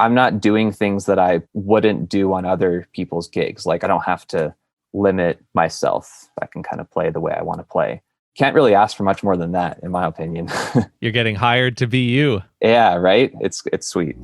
I'm not doing things that I wouldn't do on other people's gigs. Like I don't have to limit myself. I can kind of play the way I want to play. Can't really ask for much more than that, in my opinion. You're getting hired to be you. Yeah, right? It's sweet.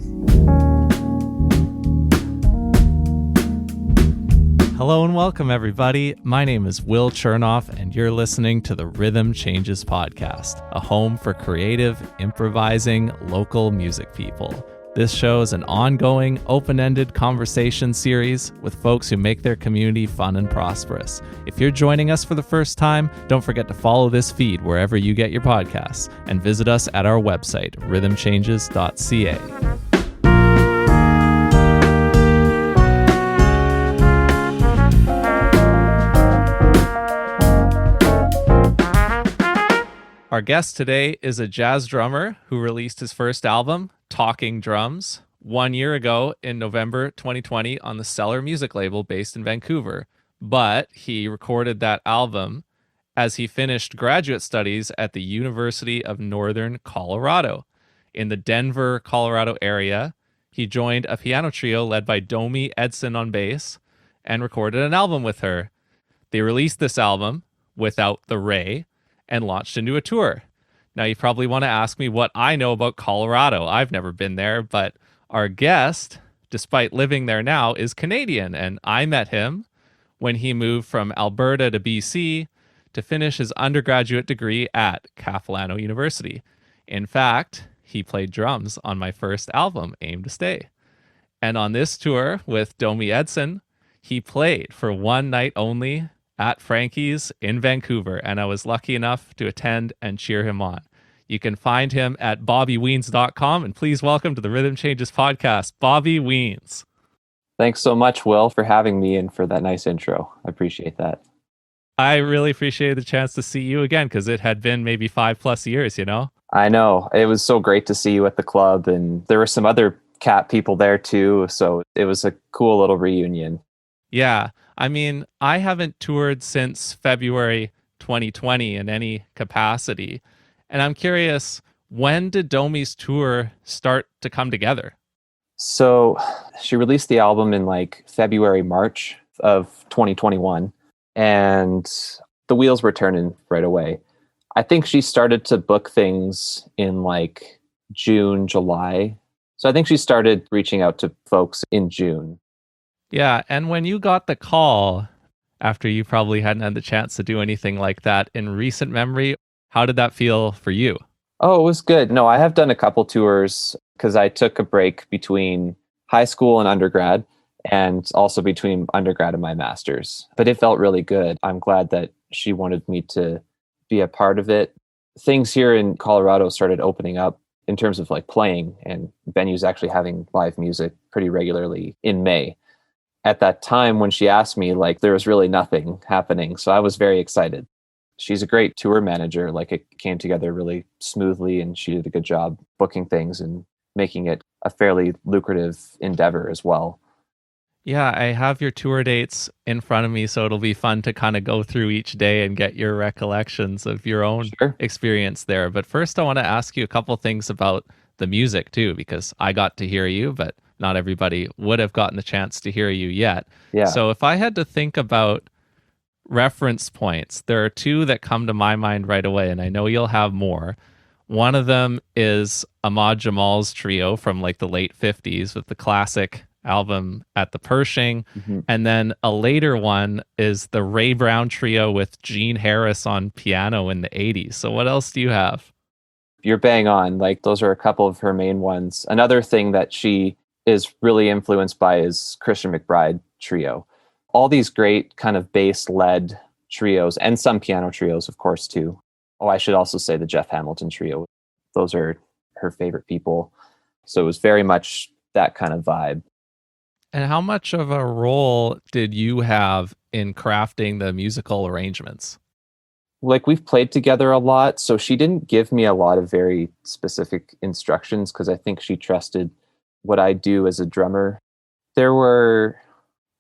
Hello and welcome, everybody. My name is Will Chernoff, and you're listening to the Rhythm Changes Podcast, a home for creative, improvising, local music people. This show is an ongoing, open-ended conversation series with folks who make their community fun and prosperous. If you're joining us for the first time, don't forget to follow this feed wherever you get your podcasts and visit us at our website, rhythmchanges.ca. Our guest today is a jazz drummer who released his first album, Talking Drums, 1 year ago in November 2020 on the Stellar music label based in Vancouver. But he recorded that album as he finished graduate studies at the University of Northern Colorado. In the Denver, Colorado area, he joined a piano trio led by Domi Edson on bass and recorded an album with her. They released this album, Without the Ray, and launched into a tour. Now, you probably want to ask me what I know about Colorado. I've never been there, but our guest, despite living there now, is Canadian, and I met him when he moved from Alberta to BC to finish his undergraduate degree at Capilano University. In fact, he played drums on my first album, Aim to Stay. And on this tour with Domi Edson, he played for one night only at Frankie's in Vancouver, and I was lucky enough to attend and cheer him on. You can find him at bobbywiens.com, and please welcome to the Rhythm Changes Podcast, Bobby Wiens. Thanks so much, Will, for having me and for that nice intro. I appreciate that. I really appreciated the chance to see you again, because it had been maybe 5+ years, you know? I know. It was so great to see you at the club, and there were some other Cat people there too, so it was a cool little reunion. Yeah. I mean, I haven't toured since February 2020 in any capacity. And I'm curious, when did Domi's tour start to come together? So she released the album in like February, March of 2021, and the wheels were turning right away. I think she started to book things in like June, July. So I think she started reaching out to folks in June. Yeah, and when you got the call, after you probably hadn't had the chance to do anything like that in recent memory, how did that feel for you? Oh, it was good. No, I have done a couple tours because I took a break between high school and undergrad, and also between undergrad and my master's. But it felt really good. I'm glad that she wanted me to be a part of it. Things here in Colorado started opening up in terms of like playing, and venues actually having live music pretty regularly in May. At that time when she asked me, like, there was really nothing happening. So I was very excited. She's a great tour manager. Like, it came together really smoothly, and she did a good job booking things and making it a fairly lucrative endeavor as well. Yeah, I have your tour dates in front of me, so it'll be fun to kind of go through each day and get your recollections of your own experience there. But first, I want to ask you a couple things about the music too, because I got to hear you, but not everybody would have gotten the chance to hear you yet. Yeah. So if I had to think about reference points, there are two that come to my mind right away, and I know you'll have more. One of them is Ahmad Jamal's trio from like the late 50s with the classic album At the Pershing. Mm-hmm. And then a later one is the Ray Brown trio with Gene Harris on piano in the 80s. So what else do you have? You're bang on. Like, those are a couple of her main ones. Another thing that she is really influenced by is Christian McBride trio. All these great kind of bass-led trios, and some piano trios, of course, too. Oh, I should also say the Jeff Hamilton trio. Those are her favorite people. So it was very much that kind of vibe. And how much of a role did you have in crafting the musical arrangements? Like, we've played together a lot, so she didn't give me a lot of very specific instructions because I think she trusted what I do as a drummer. There were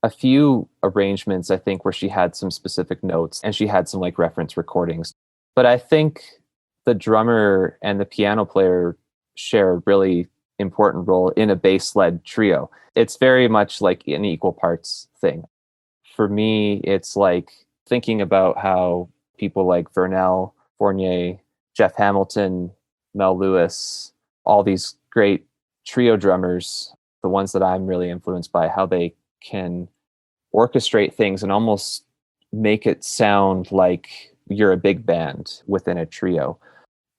a few arrangements, I think, where she had some specific notes and she had some like reference recordings. But I think the drummer and the piano player share a really important role in a bass-led trio. It's very much like an equal parts thing. For me, it's like thinking about how people like Vernell, Fournier, Jeff Hamilton, Mel Lewis, all these great trio drummers, the ones that I'm really influenced by, how they can orchestrate things and almost make it sound like you're a big band within a trio,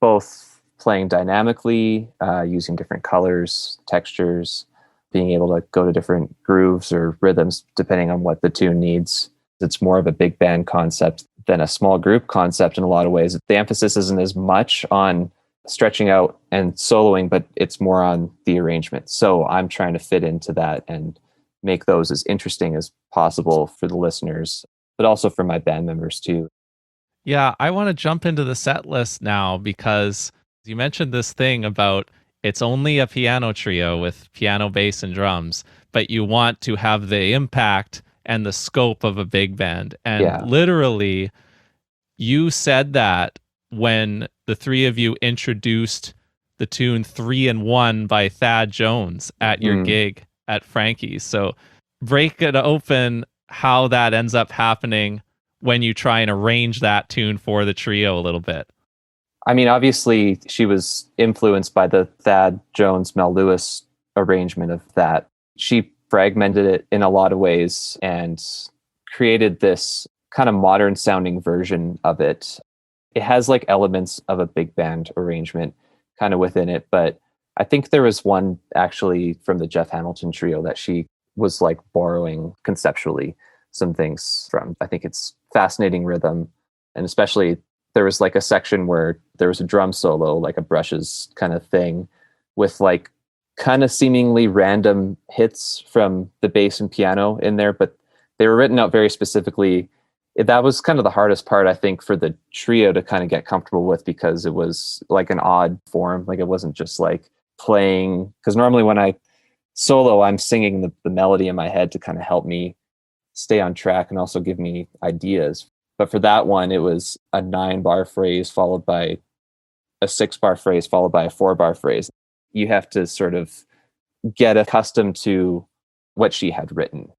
both playing dynamically, using different colors, textures, being able to go to different grooves or rhythms depending on what the tune needs. It's more of a big band concept than a small group concept in a lot of ways. The emphasis isn't as much on stretching out and soloing, but it's more on the arrangement. So I'm trying to fit into that and make those as interesting as possible for the listeners, but also for my band members too. Yeah, I want to jump into the set list now because you mentioned this thing about it's only a piano trio with piano, bass, and drums, but you want to have the impact and the scope of a big band. And Yeah. literally, you said that when the three of you introduced the tune 3 and 1 by Thad Jones at your gig at Frankie's. So break it open how that ends up happening when you try and arrange that tune for the trio a little bit. I mean, obviously, she was influenced by the Thad Jones, Mel Lewis arrangement of that. She fragmented it in a lot of ways and created this kind of modern sounding version of it. It has like elements of a big band arrangement kind of within it, but I think there was one actually from the Jeff Hamilton trio that she was like borrowing conceptually some things from. I think it's fascinating rhythm, and especially there was like a section where there was a drum solo, like a brushes kind of thing with like kind of seemingly random hits from the bass and piano in there, but they were written out very specifically. That was kind of the hardest part, I think, for the trio to kind of get comfortable with, because it was like an odd form. Like it wasn't just like playing, because normally when I solo, I'm singing the melody in my head to kind of help me stay on track and also give me ideas. But for that one, it was a 9-bar phrase followed by a 6-bar phrase followed by a 4-bar phrase. You have to sort of get accustomed to what she had written.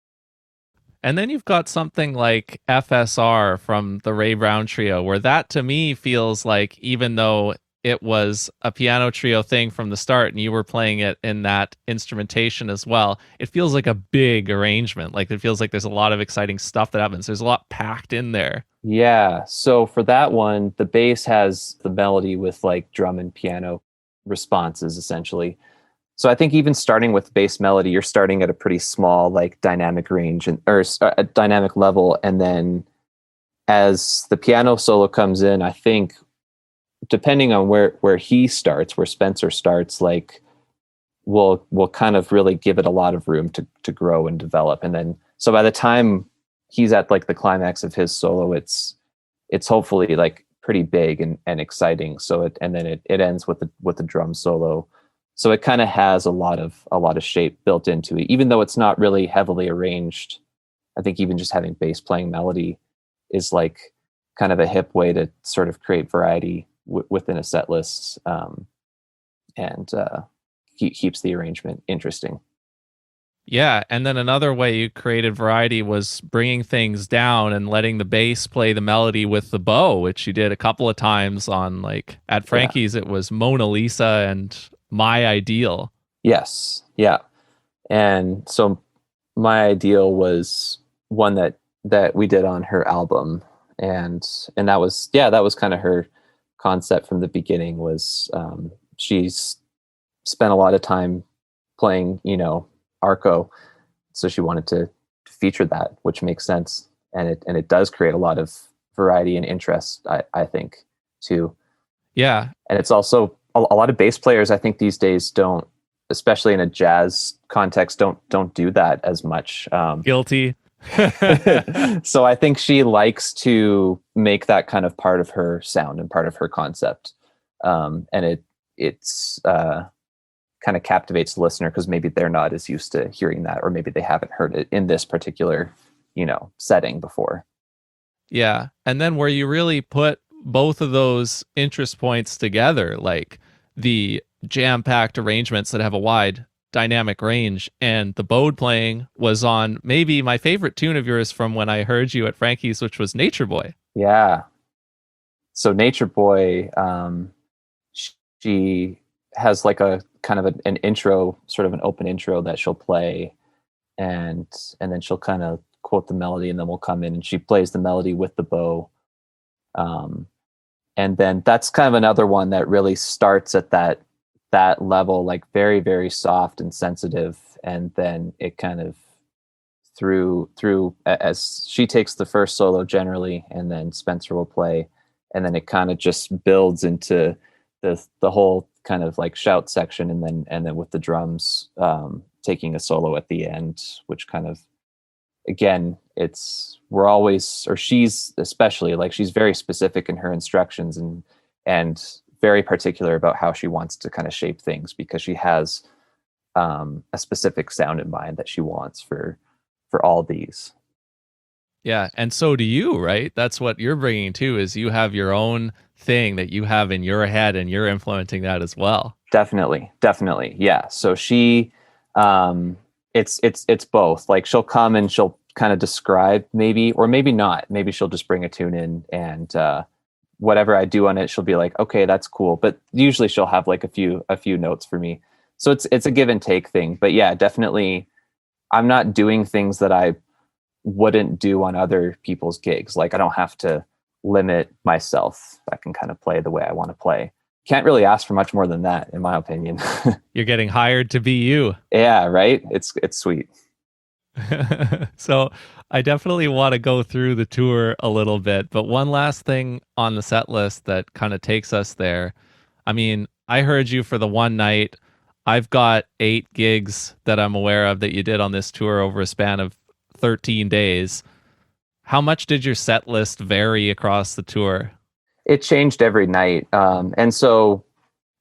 And then you've got something like FSR from the Ray Brown trio, where that to me feels like, even though it was a piano trio thing from the start and you were playing it in that instrumentation as well, it feels like a big arrangement. Like it feels like there's a lot of exciting stuff that happens. There's a lot packed in there. Yeah. So for that one, the bass has the melody with like drum and piano responses essentially. So I think even starting with bass melody, you're starting at a pretty small like dynamic range or a dynamic level. And then as the piano solo comes in, I think depending on where he starts, where Spencer starts, like we'll kind of really give it a lot of room to grow and develop. And then so by the time he's at like the climax of his solo, it's hopefully like pretty big and exciting. So it ends with the drum solo. So it kind of has a lot of shape built into it, even though it's not really heavily arranged. I think even just having bass playing melody is like kind of a hip way to sort of create variety within a set list, and keeps the arrangement interesting. Yeah, and then another way you created variety was bringing things down and letting the bass play the melody with the bow, which you did a couple of times on, like at Frankie's. It was Mona Lisa and My Ideal. Yes. Yeah. And so My Ideal was one that we did on her album. And that was kind of her concept from the beginning. Was she's spent a lot of time playing, Arco. So she wanted to feature that, which makes sense. And it does create a lot of variety and interest, I think, too. Yeah. And it's also a lot of bass players, I think these days don't, especially in a jazz context, don't do that as much. Guilty. So I think she likes to make that kind of part of her sound and part of her concept. And it's kind of captivates the listener because maybe they're not as used to hearing that, or maybe they haven't heard it in this particular, setting before. Yeah. And then where you really put both of those interest points together, like the jam-packed arrangements that have a wide dynamic range. And the bowed playing was on maybe my favorite tune of yours from when I heard you at Frankie's, which was Nature Boy. Yeah. So Nature Boy, she has like a kind of an intro, sort of an open intro that she'll play, and then she'll kind of quote the melody, and then we'll come in and she plays the melody with the bow. And then that's kind of another one that really starts at that level, like very, very soft and sensitive, and then it kind of through as she takes the first solo generally, and then Spencer will play, and then it kind of just builds into the whole kind of like shout section, and then with the drums taking a solo at the end, which kind of, again, we're always, or she's especially, like, she's very specific in her instructions, and very particular about how she wants to kind of shape things, because she has a specific sound in mind that she wants for all these. Yeah, and so do you, right? That's what you're bringing too, is you have your own thing that you have in your head and you're implementing that as well. Definitely. Yeah. So she, it's both. Like, she'll come and she'll kind of describe, maybe, or maybe not. Maybe she'll just bring a tune in, and whatever I do on it, she'll be like, okay, that's cool. But usually she'll have like a few notes for me. So it's a give and take thing. But yeah, definitely, I'm not doing things that I wouldn't do on other people's gigs. Like, I don't have to limit myself. I can kind of play the way I want to play. Can't really ask for much more than that, in my opinion. You're getting hired to be you. Yeah, right? It's sweet. So I definitely want to go through the tour a little bit, but one last thing on the set list that kind of takes us there. I mean, I heard you for the one night. I've got 8 gigs that I'm aware of that you did on this tour over a span of 13 days. How much did your set list vary across the tour? It changed every night. And so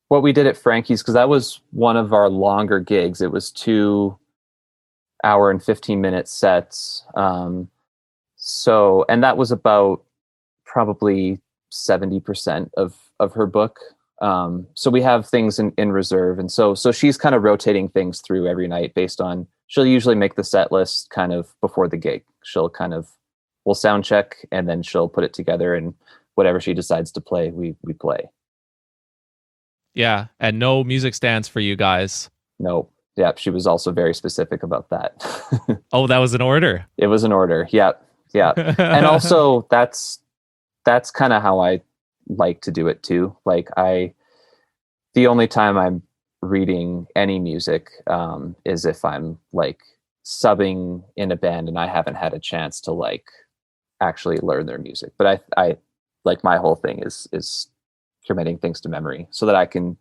what we did at Frankie's, because that was one of our longer gigs, it was 2-hour and 15-minute sets. So, and that was about probably 70% of her book. So we have things in reserve. And so she's kind of rotating things through every night based on, she'll usually make the set list kind of before the gig. We'll sound check, and then she'll put it together, and whatever she decides to play, we play. Yeah. And no music stands for you guys. No. Yeah. She was also very specific about that. Oh, that was an order. It was an order. Yeah. And also that's kind of how I like to do it too. Like, the only time I'm reading any music is if I'm like subbing in a band and I haven't had a chance to like actually learn their music. But I like, my whole thing is committing things to memory so that I can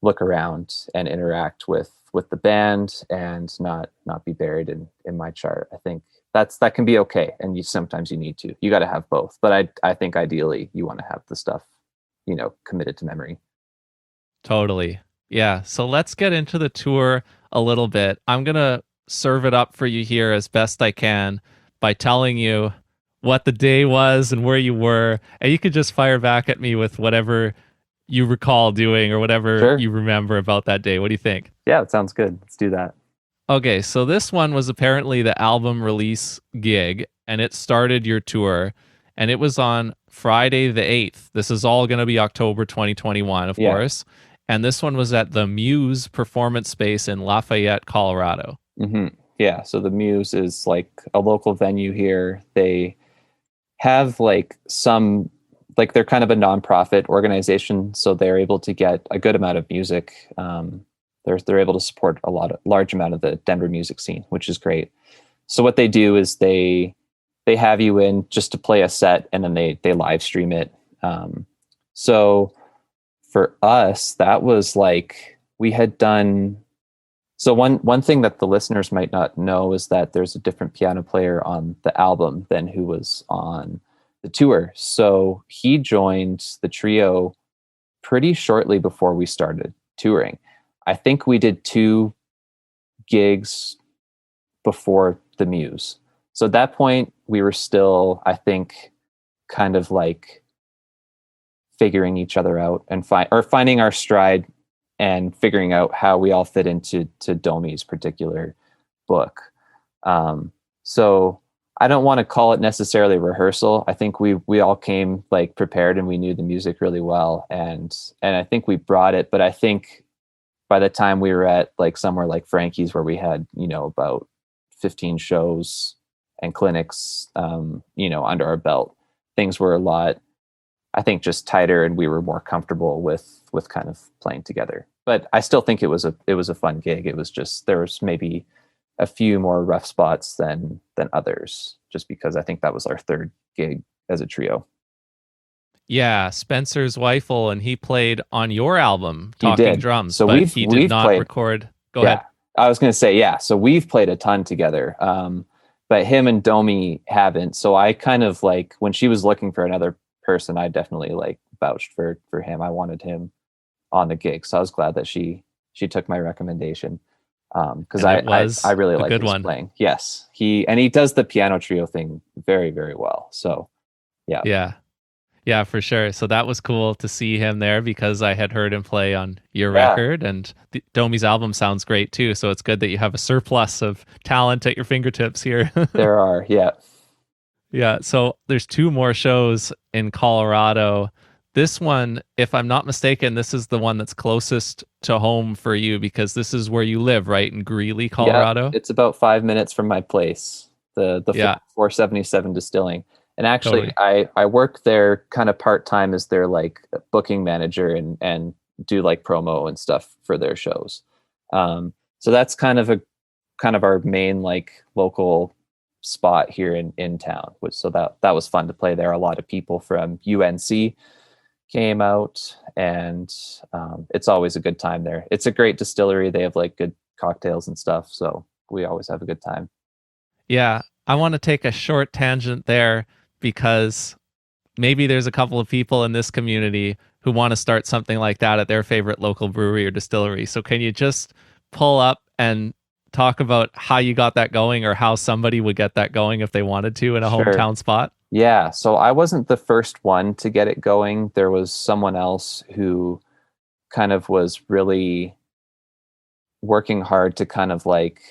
look around and interact with the band and not be buried in my chart. I think that can be okay. And sometimes you need to. You got to have both. But I think ideally you want to have the stuff, committed to memory. Totally. Yeah. So let's get into the tour a little bit. I'm going to serve it up for you here as best I can by telling you what the day was and where you were. And you could just fire back at me with whatever you recall doing or whatever you remember about that day. What do you think? Yeah, it sounds good. Let's do that. Okay. So this one was apparently the album release gig, and it started your tour, and it was on Friday the 8th. This is all going to be October 2021, of course. And this one was at the Muse Performance Space in Lafayette, Colorado. Mm-hmm. Yeah. So the Muse is like a local venue here. They have like they're kind of a nonprofit organization, so they're able to get a good amount of music. They're able to support large amount of the Denver music scene, which is great. So what they do is they have you in just to play a set, and then they live stream it. So for us, that was like, we had done. So one thing that the listeners might not know is that there's a different piano player on the album than who was on the tour. So he joined the trio pretty shortly before we started touring. I think we did 2 gigs before the Muse. So at that point, we were still, I think, kind of like figuring each other out and finding our stride and figuring out how we all fit into Domi's particular book. So I don't want to call it necessarily rehearsal. I think we all came like prepared and we knew the music really well, and I think we brought it. But I think by the time we were at like somewhere like Frankie's, where we had about 15 shows and clinics under our belt, things were a lot, I think, just tighter, and we were more comfortable with kind of playing together. But I still think it was a fun gig. It was just, there was maybe a few more rough spots than others, just because I think that was our third gig as a trio. Yeah, Spencer's Weifel, and he played on your album, He Talking did. Drums, So but he did we've not played, record. Go yeah, ahead. I was going to say, yeah. So we've played a ton together, but him and Domi haven't. So I kind of like, when she was looking for another person, I definitely like vouched for him. I wanted him on the gig, so I was glad that she took my recommendation, because I really like his playing. Yes, he does the piano trio thing very, very well. So yeah, for sure. So that was cool to see him there, because I had heard him play on your Yeah. record, and Domi's album sounds great too. So it's good that you have a surplus of talent at your fingertips here. There are, yeah. Yeah, so there's 2 more shows in Colorado. This one, if I'm not mistaken, this is the one that's closest to home for you, because this is where you live, right? In Greeley, Colorado? Yeah, it's about 5 minutes from my place, the Yeah. 477 Distilling. And actually, Totally. I work there kind of part-time as their like booking manager, and do like promo and stuff for their shows. So that's kind of our main like local spot here in town, so that was fun to play there. A lot of people from UNC came out, and it's always a good time there. It's a great distillery. They have like good cocktails and stuff, so we always have a good time. Yeah, I want to take a short tangent there, because maybe there's a couple of people in this community who want to start something like that at their favorite local brewery or distillery. So can you just pull up and talk about how you got that going, or how somebody would get that going if they wanted to in a Sure. hometown spot? Yeah, so I wasn't the first one to get it going. There was someone else who kind of was really working hard to kind of like,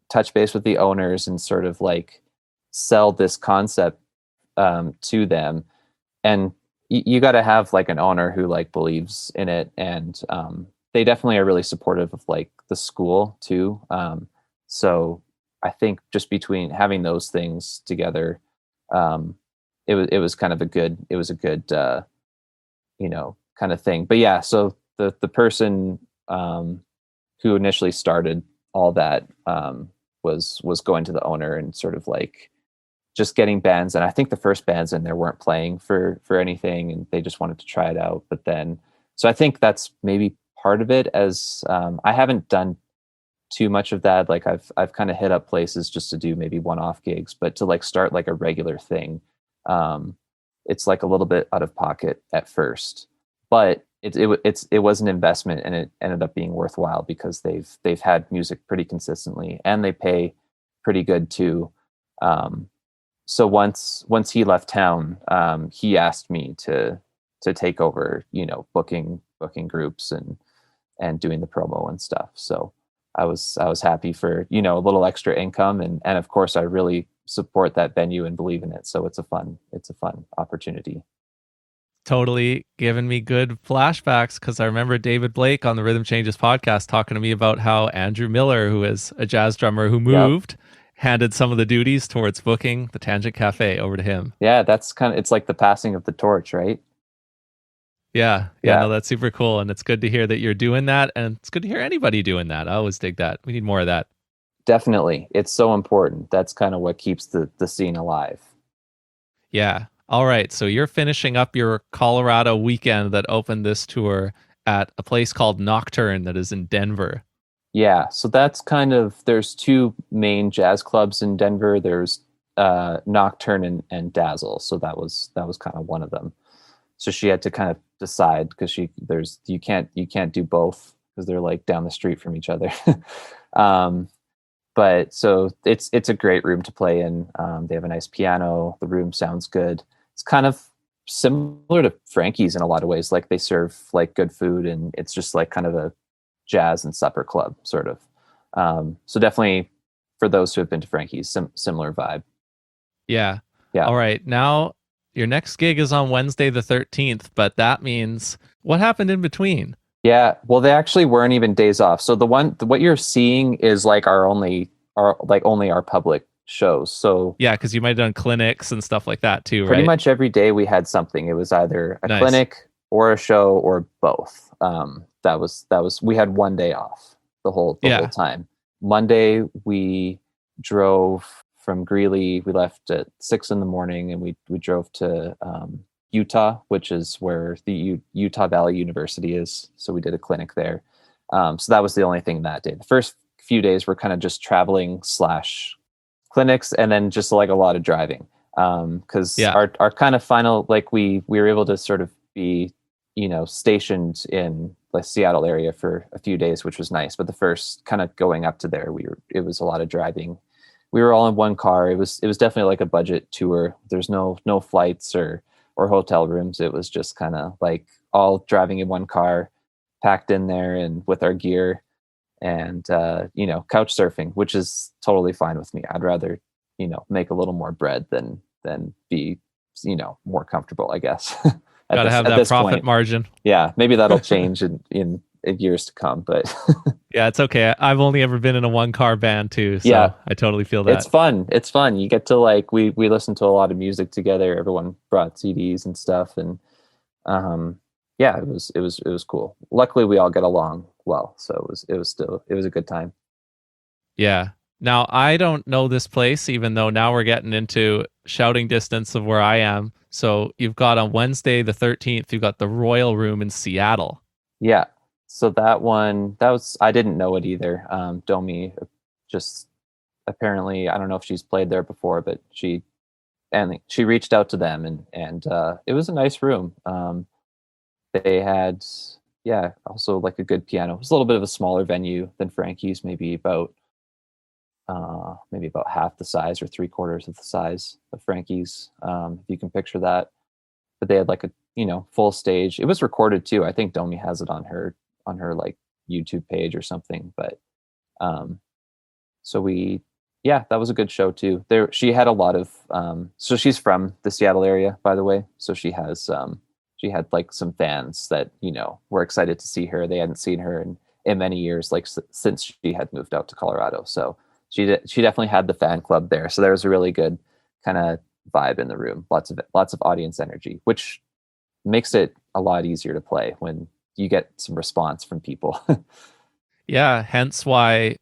touch base with the owners and sort of like sell this concept to them. And you got to have like an owner who like believes in it, and they definitely are really supportive of like the school too. So I think just between having those things together, it was kind of a good kind of thing. But yeah, so the person who initially started all that was going to the owner and sort of like just getting bands. And I think the first bands in there weren't playing for anything, and they just wanted to try it out. But then, so I think that's maybe part of it, as I haven't done too much of that. Like I've kind of hit up places just to do maybe one-off gigs, but to like start like a regular thing, it's like a little bit out of pocket at first, but it was an investment, and it ended up being worthwhile, because they've had music pretty consistently, and they pay pretty good too. So once he left town, he asked me to take over, booking groups and doing the promo and stuff. So I was happy for, a little extra income, and of course I really support that venue and believe in it. So it's a fun opportunity. Totally given me good flashbacks, because I remember David Blake on the Rhythm Changes podcast talking to me about how Andrew Miller, who is a jazz drummer who moved, handed some of the duties towards booking the Tangent Cafe over to him. Yeah, that's it's like the passing of the torch, right? Yeah, no, that's super cool. And it's good to hear that you're doing that. And it's good to hear anybody doing that. I always dig that. We need more of that. Definitely. It's so important. That's kind of what keeps the scene alive. Yeah. All right. So you're finishing up your Colorado weekend that opened this tour at a place called Nocturne that is in Denver. Yeah. So that's there's 2 main jazz clubs in Denver. There's Nocturne and Dazzle. So that was kind of one of them. So she had to kind of decide, because you can't do both, because they're like down the street from each other. But so it's a great room to play in. They have a nice piano. The room sounds good. It's kind of similar to Frankie's in a lot of ways. Like they serve like good food, and it's just like kind of a jazz and supper club sort of. So definitely for those who have been to Frankie's, similar vibe. Yeah. Yeah. All right. Now your next gig is on Wednesday the 13th, but that means what happened in between? Yeah. Well, they actually weren't even days off. So what you're seeing is like only our public shows. So Yeah, because you might have done clinics and stuff like that too, pretty right? much every day we had something. It was either a Nice. clinic or a show or both. We had one day off the whole Yeah. time. Monday we drove from Greeley. We left at 6 a.m. and we drove to Utah, which is where the Utah Valley University is. So we did a clinic there. So that was the only thing that day. The first few days were kind of just traveling / clinics, and then just like a lot of driving. Because our kind of final, like we were able to sort of be, stationed in the Seattle area for a few days, which was nice. But the first kind of going up to there, it was a lot of driving. We were all in one car. It was definitely like a budget tour. There's no flights or hotel rooms. It was just kind of like all driving in one car, packed in there and with our gear, and couch surfing, which is totally fine with me. I'd rather make a little more bread than be more comfortable, I guess. Gotta have that profit margin. Yeah, maybe that'll change in years to come, but yeah, it's okay. I've only ever been in a one-car band too, so yeah, I totally feel that. It's fun. You get to like we listened to a lot of music together. Everyone brought CDs and stuff, and yeah, it was cool. Luckily, we all get along well, so it was a good time. Yeah. Now, I don't know this place, even though now we're getting into shouting distance of where I am. So you've got on Wednesday the 13th, you've got the Royal Room in Seattle. Yeah. So I didn't know it either. Domi just apparently, I don't know if she's played there before, but she reached out to them, and it was a nice room. They had, also like a good piano. It was a little bit of a smaller venue than Frankie's, maybe about half the size or 3/4 of the size of Frankie's, if you can picture that. But they had like a full stage. It was recorded too. I think Domi has it on her like YouTube page or something. But so that was a good show too. She had a lot of so she's from the Seattle area, by the way. So she had like some fans that were excited to see her. They hadn't seen her in many years, like since she had moved out to Colorado. So she definitely had the fan club there. So there was a really good kind of vibe in the room. Lots of audience energy, which makes it a lot easier to play when you get some response from people. Yeah, hence why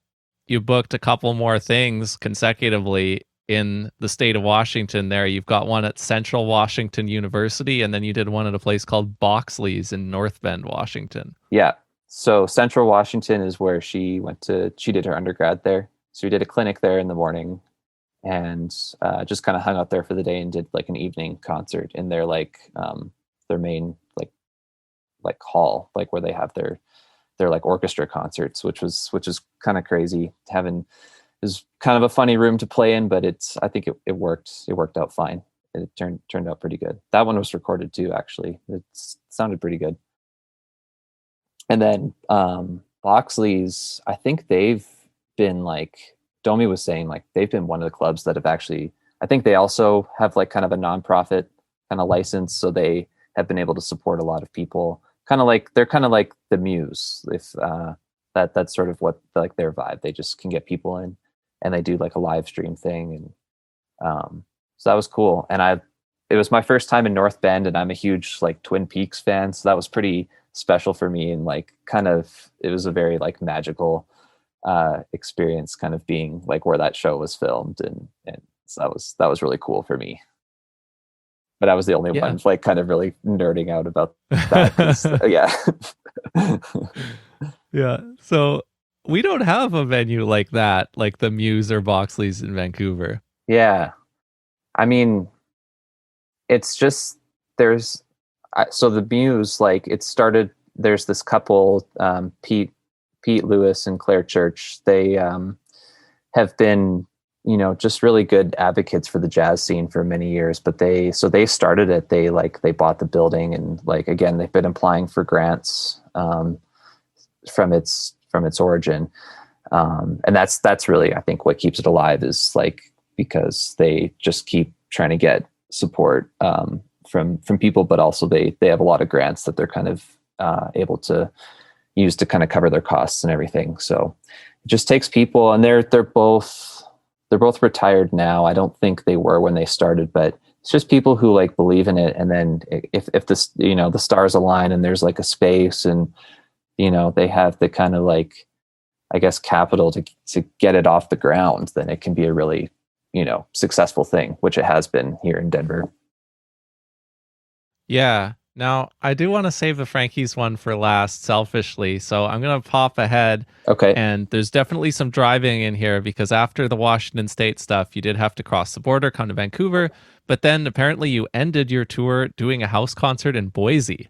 you booked a couple more things consecutively in the state of Washington there. You've got one at Central Washington University, and then you did one at a place called Boxley's in North Bend, Washington. Yeah. So Central Washington is where she did her undergrad there. So we did a clinic there in the morning, and just kind of hung out there for the day and did like an evening concert in their their main like hall, like where they have their like orchestra concerts, which is kind of crazy. It was kind of a funny room to play in, but I think it worked out fine. It turned out pretty good. That one was recorded too, actually. It sounded pretty good. And then Boxley's, I think they've been like, Domi was saying, like they've been one of the clubs that have actually, I think they also have like kind of a nonprofit kind of license, so they have been able to support a lot of people. They're kind of like the Muse, if that's sort of what like their vibe. They just can get people in, and they do like a live stream thing, and so that was cool. And it was my first time in North Bend, and I'm a huge like Twin Peaks fan, so that was pretty special for me, and like kind of it was a very like magical experience, kind of being like where that show was filmed, and so that was really cool for me. But I was the only one like kind of really nerding out about that. Yeah. Yeah. So we don't have a venue like that, like the Muse or Boxley's in Vancouver. Yeah. I mean, it's just so the Muse, like it started, there's this couple, Pete Lewis and Claire Church. They have been just really good advocates for the jazz scene for many years. But they started it. They bought the building, and like again, they've been applying for grants from its origin. And that's really, I think, what keeps it alive, is like because they just keep trying to get support from people, but also they have a lot of grants that they're kind of able to use to kind of cover their costs and everything. So it just takes people, and they're both retired now. I don't think they were when they started, but it's just people who like believe in it. And then if this, the stars align and there's like a space, and they have the kind of like, I guess, capital to get it off the ground, then it can be a really, successful thing, which it has been here in Denver. Yeah. Now, I do want to save the Frankie's one for last, selfishly. So I'm going to pop ahead. Okay. And there's definitely some driving in here, because after the Washington State stuff, you did have to cross the border, come to Vancouver. But then apparently you ended your tour doing a house concert in Boise.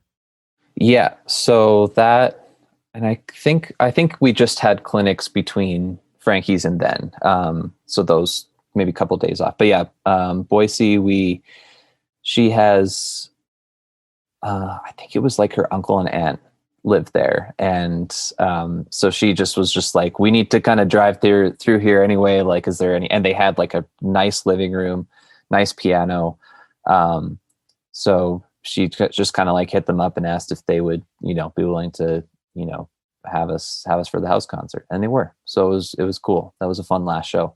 Yeah. So that, and I think we just had clinics between Frankie's and then. So those maybe a couple of days off. But yeah, Boise, she has, I think it was like her uncle and aunt lived there. And so she was just like, we need to kind of drive through here anyway. Like, is there any, and they had like a nice living room, nice piano. So she just kind of like hit them up and asked if they would, be willing to, have us for the house concert. And they were. So it was cool. That was a fun last show.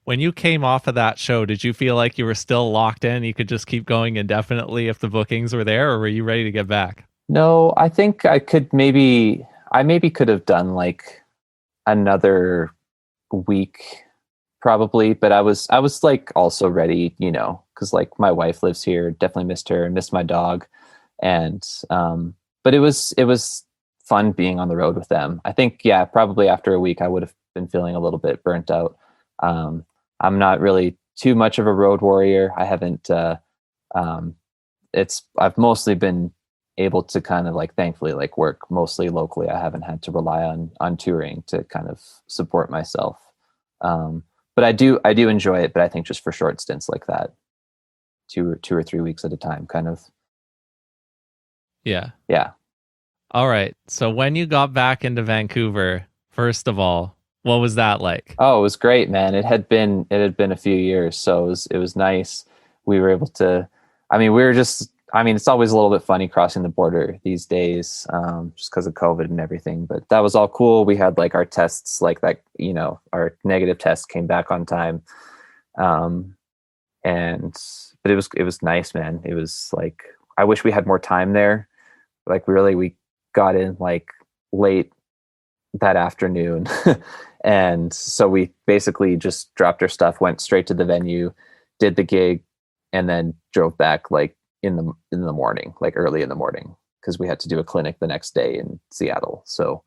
When you came off of that show, did you feel like you were still locked in? You could just keep going indefinitely if the bookings were there, or were you ready to get back? No, I think I maybe could have done like another week probably, but I was like also ready, because like my wife lives here, definitely missed her and missed my dog. And but it was fun being on the road with them. I think, yeah, probably after a week I would have been feeling a little bit burnt out. I'm not really too much of a road warrior. I haven't, I've mostly been able to kind of like, thankfully, like work mostly locally. I haven't had to rely on touring to kind of support myself. But I do enjoy it, but I think just for short stints like that, 2 or 3 weeks at a time, kind of. Yeah. Yeah. All right. So when you got back into Vancouver, first of all, what was that like? Oh, it was great, man. It had been a few years, so it was nice. We were able to, it's always a little bit funny crossing the border these days, just because of COVID and everything, but that was all cool. We had like our tests, like that, our negative tests came back on time. But it was nice, man. It was like, I wish we had more time there. Like we got in like late that afternoon. And so we basically just dropped our stuff, went straight to the venue, did the gig, and then drove back like in the morning, like early in the morning, because we had to do a clinic the next day in Seattle. So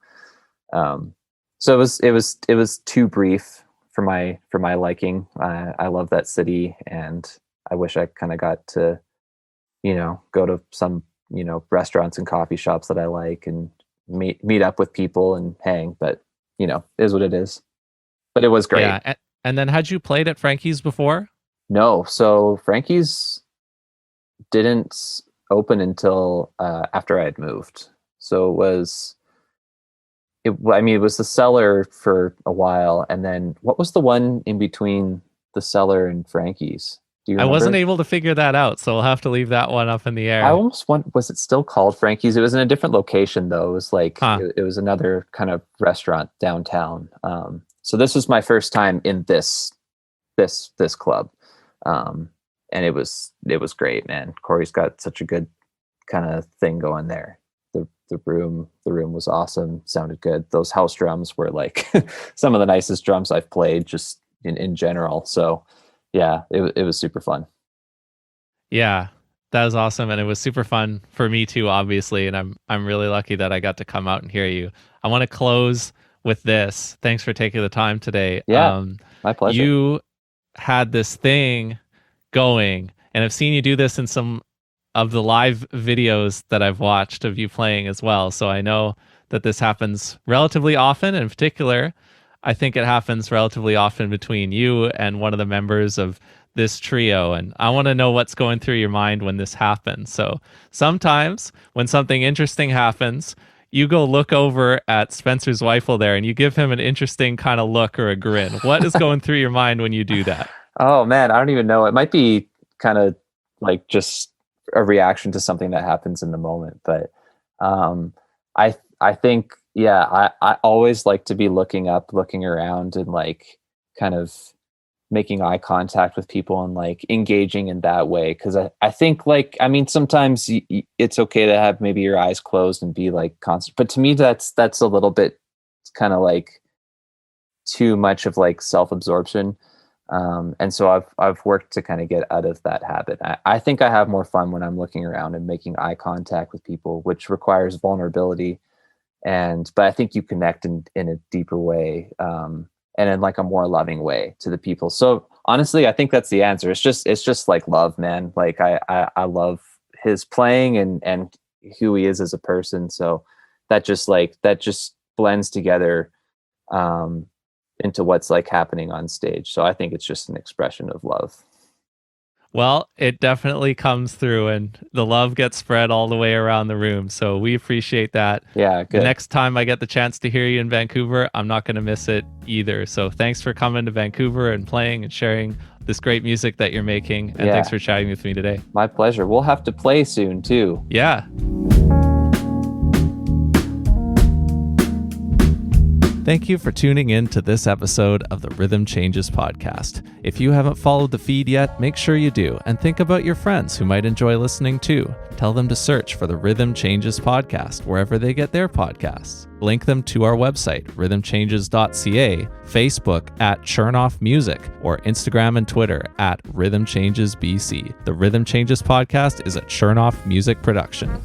it was too brief for my liking. I love that city, and I wish I kind of got to, go to some, restaurants and coffee shops that I like and meet up with people and hang, but is what it is. But it was great. Yeah. And then had you played at Frankie's before? No. So Frankie's didn't open until after I had moved. So it was the Cellar for a while, and then what was the one in between the Cellar and Frankie's? Do you remember? I wasn't able to figure that out, so we'll have to leave that one up in the air. I almost was it still called Frankie's? It was in a different location though. It was like it was another kind of restaurant downtown. So this was my first time in this club, and it was great, man. Corey's got such a good kind of thing going there. The room was awesome. Sounded good. Those house drums were like some of the nicest drums I've played just in general. So yeah, it was super fun. Yeah, that was awesome, and it was super fun for me too, obviously. And I'm really lucky that I got to come out and hear you. I want to close with this. Thanks for taking the time today. Yeah, my pleasure. You had this thing going, and I've seen you do this in some of the live videos that I've watched of you playing as well. So I know that this happens relatively often. In particular, I think it happens relatively often between you and one of the members of this trio. And I want to know what's going through your mind when this happens. So sometimes when something interesting happens, you go look over at Spencer's Weifel there and you give him an interesting kind of look or a grin. What is going through your mind when you do that? Oh man, I don't even know. It might be kind of like just a reaction to something that happens in the moment. But I think, yeah, I always like to be looking up, looking around, and like kind of making eye contact with people and like engaging in that way. Cause I think like, I mean, sometimes it's okay to have maybe your eyes closed and be like constant, but to me, that's a little bit kind of like too much of like self-absorption. And so I've worked to kind of get out of that habit. I think I have more fun when I'm looking around and making eye contact with people, which requires vulnerability. But I think you connect in a deeper way. And in like a more loving way to the people. So honestly, I think that's the answer. It's just like love, man. Like I love his playing and who he is as a person. So that just blends together into what's like happening on stage. So I think it's just an expression of love. Well, it definitely comes through and the love gets spread all the way around the room. So we appreciate that. Yeah, good. The next time I get the chance to hear you in Vancouver, I'm not going to miss it either. So thanks for coming to Vancouver and playing and sharing this great music that you're making. And thanks for chatting with me today. My pleasure. We'll have to play soon too. Yeah. Thank you for tuning in to this episode of the Rhythm Changes podcast. If you haven't followed the feed yet, make sure you do, and think about your friends who might enjoy listening too. Tell them to search for the Rhythm Changes podcast wherever they get their podcasts. Link them to our website, rhythmchanges.ca, Facebook at Chernoff Music, or Instagram and Twitter at Rhythm Changes BC. The Rhythm Changes podcast is a Chernoff Music production.